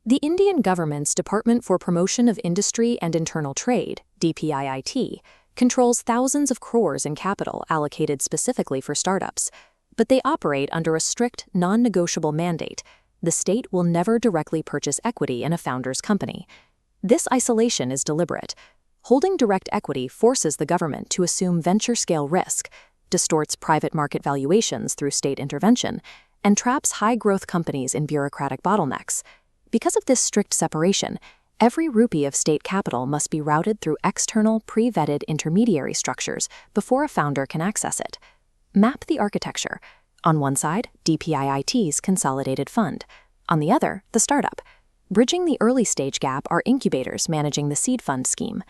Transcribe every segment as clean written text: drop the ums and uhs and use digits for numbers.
The Indian government's Department for Promotion of Industry and Internal Trade, DPIIT, controls thousands of crores in capital allocated specifically for startups, but they operate under a strict, non-negotiable mandate. The state will never directly purchase equity in a founder's company. This isolation is deliberate. Holding direct equity forces the government to assume venture-scale risk, distorts private market valuations through state intervention, and traps high-growth companies in bureaucratic bottlenecks. Because of this strict separation, every rupee of state capital must be routed through external, pre-vetted intermediary structures before a founder can access it. Map the architecture. On one side, DPIIT's consolidated fund. On the other, the startup. Bridging the early stage gap are incubators managing the seed fund scheme.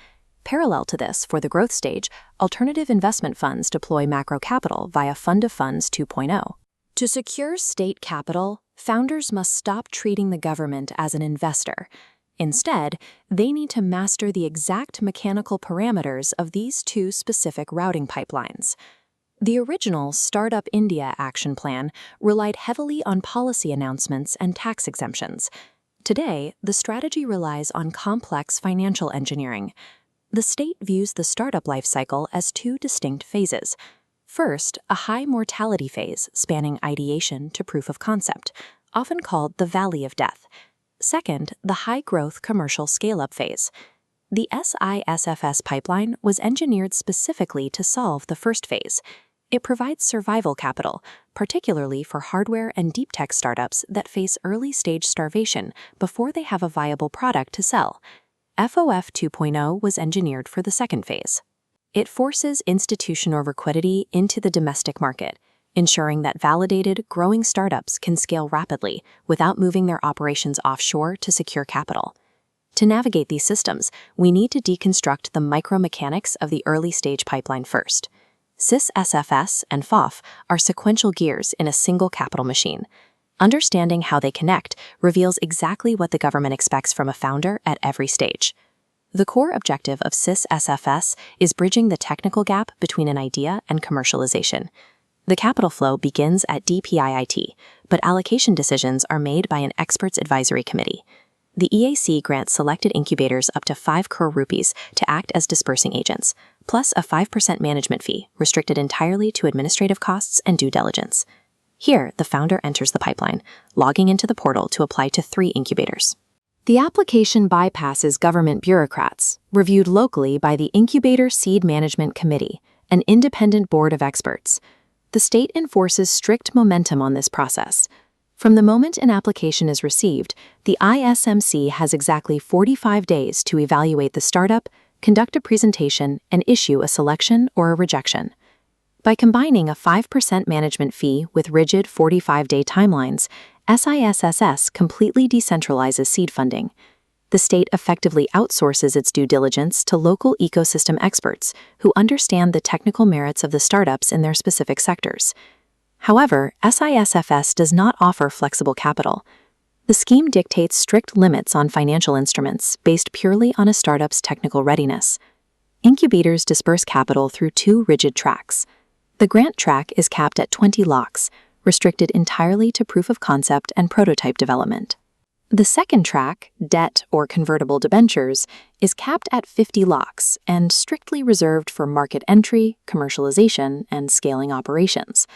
Parallel to this, for the growth stage, alternative investment funds deploy macro capital via Fund of Funds 2.0. To secure state capital, founders must stop treating the government as an investor. Instead, they need to master the exact mechanical parameters of these two specific routing pipelines. The original Startup India action plan relied heavily on policy announcements and tax exemptions. Today, the strategy relies on complex financial engineering. The state views the startup life cycle as two distinct phases. First, a high mortality phase spanning ideation to proof of concept, often called the Valley of Death. Second, the high-growth commercial scale-up phase. The SISFS pipeline was engineered specifically to solve the first phase. It provides survival capital, particularly for hardware and deep tech startups that face early-stage starvation before they have a viable product to sell. FOF 2.0 was engineered for the second phase. It forces institutional liquidity into the domestic market, ensuring that validated, growing startups can scale rapidly without moving their operations offshore to secure capital. To navigate these systems, we need to deconstruct the micromechanics of the early-stage pipeline first. SISFS and FOF are sequential gears in a single capital machine. Understanding how they connect reveals exactly what the government expects from a founder at every stage. The core objective of SISFS is bridging the technical gap between an idea and commercialization. The capital flow begins at DPIIT, but allocation decisions are made by an experts advisory committee. The EAC grants selected incubators up to 5 crore rupees to act as dispersing agents, plus a 5% management fee restricted entirely to administrative costs and due diligence. Here, the founder enters the pipeline, logging into the portal to apply to 3 incubators. The application bypasses government bureaucrats, reviewed locally by the Incubator Seed Management Committee, an independent board of experts. The state enforces strict momentum on this process. From the moment an application is received, the ISMC has exactly 45 days to evaluate the startup, conduct a presentation, and issue a selection or a rejection. By combining a 5% management fee with rigid 45-day timelines, SISFS completely decentralizes seed funding. The state effectively outsources its due diligence to local ecosystem experts who understand the technical merits of the startups in their specific sectors. However, SISFS does not offer flexible capital. The scheme dictates strict limits on financial instruments based purely on a startup's technical readiness. Incubators disperse capital through 2 rigid tracks. The grant track is capped at 20 lakhs, restricted entirely to proof of concept and prototype development. The second track, debt or convertible debentures, is capped at 50 lakhs and strictly reserved for market entry, commercialization, and scaling operations.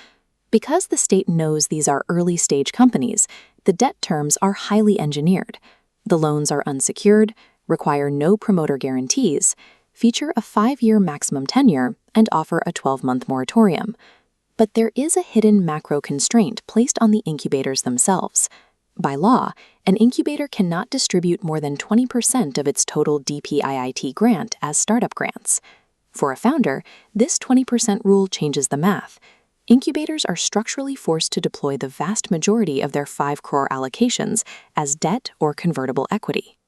Because the state knows these are early-stage companies, the debt terms are highly engineered. The loans are unsecured, require no promoter guarantees, feature a 5-year maximum tenure, and offer a 12-month moratorium. But there is a hidden macro constraint placed on the incubators themselves. By law, an incubator cannot distribute more than 20% of its total DPIIT grant as startup grants. For a founder, this 20% rule changes the math. Incubators are structurally forced to deploy the vast majority of their 5 crore allocations as debt or convertible equity.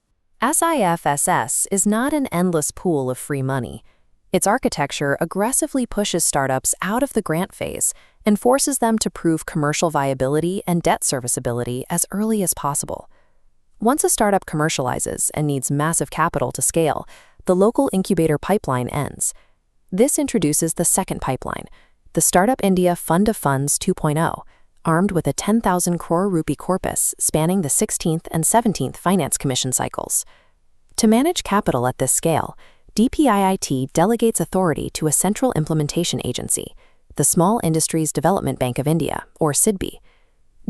SIFSS is not an endless pool of free money. Its architecture aggressively pushes startups out of the grant phase and forces them to prove commercial viability and debt serviceability as early as possible. Once a startup commercializes and needs massive capital to scale, the local incubator pipeline ends. This introduces the second pipeline, the Startup India Fund of Funds 2.0, armed with a 10,000 crore rupee corpus spanning the 16th and 17th Finance Commission cycles. To manage capital at this scale, DPIIT delegates authority to a central implementation agency, the Small Industries Development Bank of India, or SIDBI.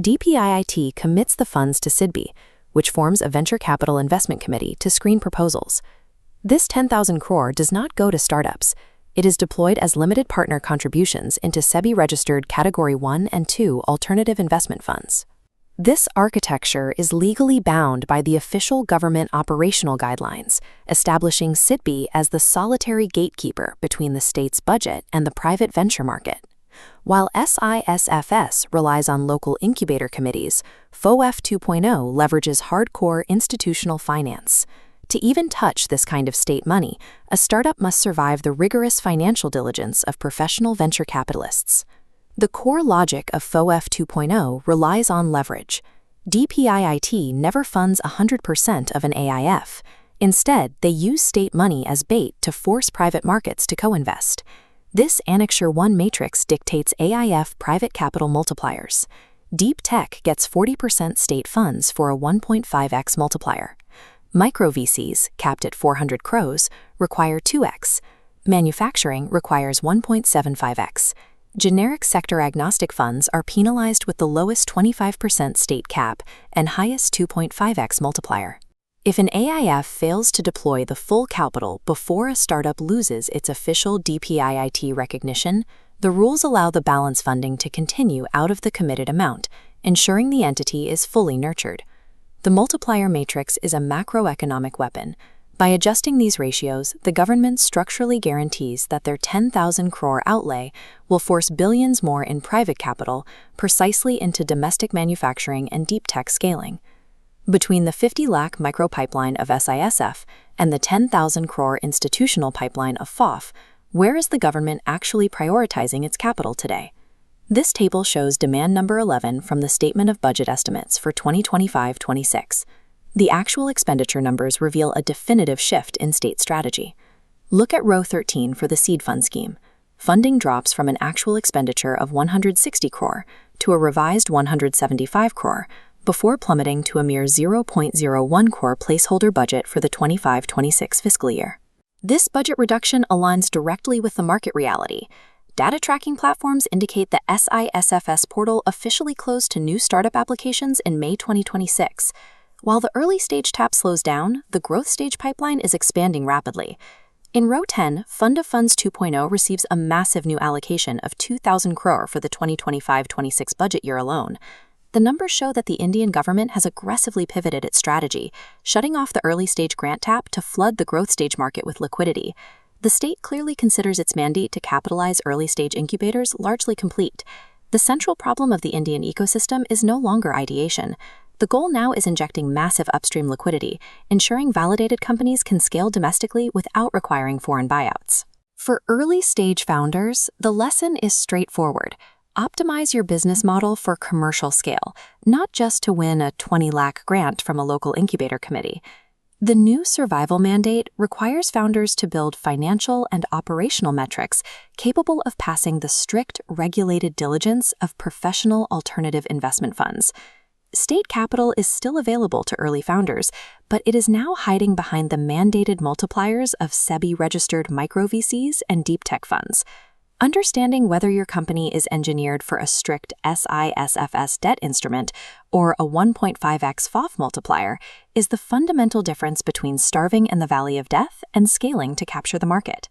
DPIIT commits the funds to SIDBI, which forms a venture capital investment committee to screen proposals. This 10,000 crore does not go to startups. It is deployed as limited partner contributions into SEBI-registered Category 1 and 2 alternative investment funds. This architecture is legally bound by the official government operational guidelines, establishing SIDBI as the solitary gatekeeper between the state's budget and the private venture market. While SISFS relies on local incubator committees, FOF 2.0 leverages hardcore institutional finance. To even touch this kind of state money, a startup must survive the rigorous financial diligence of professional venture capitalists. The core logic of FOF 2.0 relies on leverage. DPIIT never funds 100% of an AIF. Instead, they use state money as bait to force private markets to co-invest. This Annexure 1 matrix dictates AIF private capital multipliers. Deep tech gets 40% state funds for a 1.5x multiplier. Micro VCs, capped at 400 crores, require 2x. Manufacturing requires 1.75x. Generic sector-agnostic funds are penalized with the lowest 25% state cap and highest 2.5x multiplier. If an AIF fails to deploy the full capital before a startup loses its official DPIIT recognition, the rules allow the balance funding to continue out of the committed amount, ensuring the entity is fully nurtured. The multiplier matrix is a macroeconomic weapon. By adjusting these ratios, the government structurally guarantees that their 10,000 crore outlay will force billions more in private capital precisely into domestic manufacturing and deep tech scaling. Between the 50 lakh micro pipeline of SISF and the 10,000 crore institutional pipeline of FOF, where is the government actually prioritizing its capital today? This table shows demand number 11 from the Statement of Budget Estimates for 2025-26. The actual expenditure numbers reveal a definitive shift in state strategy. Look at row 13 for the seed fund scheme. Funding drops from an actual expenditure of 160 crore to a revised 175 crore, before plummeting to a mere 0.01 crore placeholder budget for the 25-26 fiscal year. This budget reduction aligns directly with the market reality. Data tracking platforms indicate the SISFS portal officially closed to new startup applications in May 2026. While the early stage tap slows down, the growth stage pipeline is expanding rapidly. In row 10, Fund of Funds 2.0 receives a massive new allocation of 2,000 crore for the 2025-26 budget year alone. The numbers show that the Indian government has aggressively pivoted its strategy, shutting off the early stage grant tap to flood the growth stage market with liquidity. The state clearly considers its mandate to capitalize early stage incubators largely complete. The central problem of the Indian ecosystem is no longer ideation. The goal now is injecting massive upstream liquidity, ensuring validated companies can scale domestically without requiring foreign buyouts. For early stage founders, the lesson is straightforward. Optimize your business model for commercial scale, not just to win a 20 lakh grant from a local incubator committee. The new survival mandate requires founders to build financial and operational metrics capable of passing the strict, regulated diligence of professional alternative investment funds. State capital is still available to early founders, but it is now hiding behind the mandated multipliers of SEBI-registered micro VCs and deep tech funds. Understanding whether your company is engineered for a strict SISFS debt instrument or a 1.5x FOF multiplier is the fundamental difference between starving in the valley of death and scaling to capture the market.